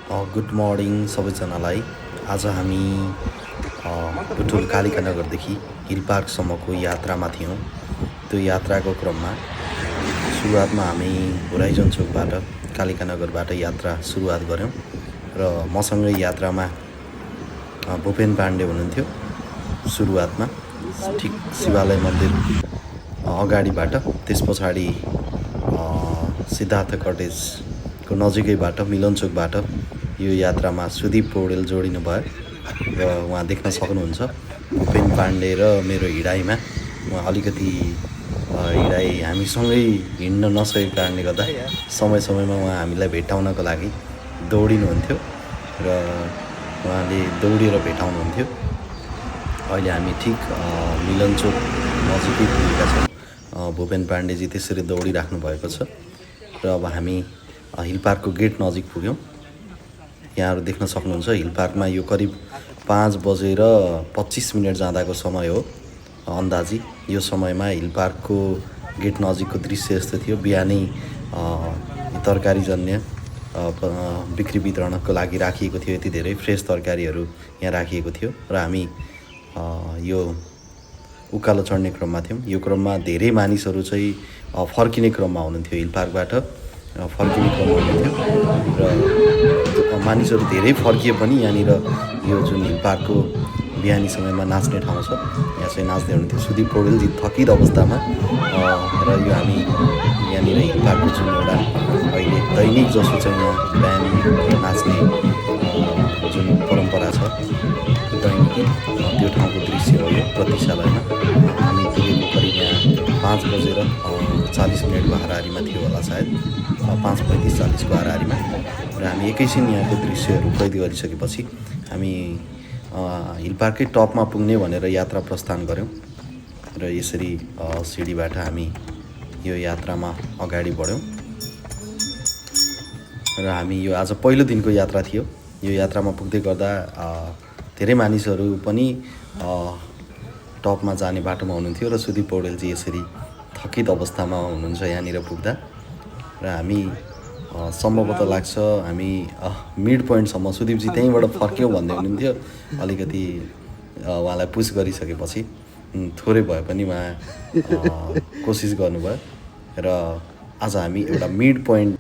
Good morning सबैजनालाई। आज हामी बुटोल कालिका नगरदेखि हिल पार्कसम्मको यात्रामा थियौँ। त्यो यात्राको क्रममा सुरुवातमा हामी होराइजन चोकबाट कालिका नगरबाट यात्रा सुरुवात गऱ्यौँ र मसँगै यात्रामा भूपेन पाण्डे हुनुहुन्थ्यो। सुरुवातमा ठिक शिवालय मन्दिर अगाडिबाट, त्यस पछाडि सिद्धार्थ कटेजको नजिकैबाट मिलनचोकबाट यो यात्रामा सुदीप पौडेल जोडिनु भयो र उहाँ देख्न सक्नुहुन्छ। भूपेन पाण्डे र मेरो हिँडाइमा उहाँ अलिकति हिँडाइ हामीसँगै हिँड्न नसकेको कारणले गर्दा समय समयमा उहाँ हामीलाई भेटाउनको लागि दौडिनुहुन्थ्यो र उहाँले दौडेर भेटाउनुहुन्थ्यो। अहिले हामी ठिक मिलनचोक नजिकै पुगेका छौँ। भूपेन पाण्डेजी त्यसरी दौडिराख्नु भएको छ र अब हामी हिल पार्कको गेट नजिक पुग्यौँ। यहाँहरू देख्न सक्नुहुन्छ हिल पार्कमा यो करिब 5:25 जाँदाको समय हो अन्दाजी। यो समयमा हिल पार्कको गेट नजिकको दृश्य यस्तो थियो। बिहानै तरकारीजन्य बिक्री वितरणको लागि राखिएको थियो। यति धेरै फ्रेस तरकारीहरू यहाँ राखिएको थियो र हामी यो उकालो चढ्ने क्रममा थियौँ। यो क्रममा धेरै मानिसहरू चाहिँ फर्किने क्रममा हुनुहुन्थ्यो। हिल पार्कबाट फर्किने क्रममा हुनुहुन्थ्यो र मानिसहरू धेरै फर्किए पनि यहाँनिर यो जुन हिल पार्कको बिहानी समयमा नाच्ने ठाउँ छ, यहाँ चाहिँ नाच्दै हुनुहुन्थ्यो सुदीप पौडेलजी थकित अवस्थामा। र यो हामी यहाँनिर हिल पार्कको जुन एउटा अहिले दैनिक जसो चाहिँ यहाँ बिहान नाच्ने जुन परम्परा छ दैनिकी, त्यो ठाउँको दृश्य हो यो प्रतीक्षालयमा। हामी पुगेको करिब यहाँ 5:40 हाराहारीमा थियो होला, सायद 5:35-40 हाराहारीमा। र हामी एकैछिन यहाँको दृश्यहरू कैद गरिसकेपछि हामी हिल पार्ककै टपमा पुग्ने भनेर यात्रा प्रस्थान गऱ्यौँ र यसरी सिडीबाट हामी यो यात्रामा अगाडि बढ्यौँ। र हामी यो आज पहिलो दिनको यात्रा थियो। यो यात्रामा पुग्दै गर्दा धेरै मानिसहरू पनि टपमा जाने बाटोमा हुनुहुन्थ्यो र सुदीप पौडेलजी यसरी थकित अवस्थामा हुनुहुन्छ यहाँनिर पुग्दा। र हामी सम्भवतः लाग्छ हामी मिड पोइन्टसम्म सुदीपजी त्यहीँबाट फर्क्यौँ भन्दै हुनुहुन्थ्यो। अलिकति उहाँलाई पुस गरिसकेपछि थोरै भए पनि उहाँ कोसिस गर्नुभयो र आज हामी एउटा मिड पोइन्ट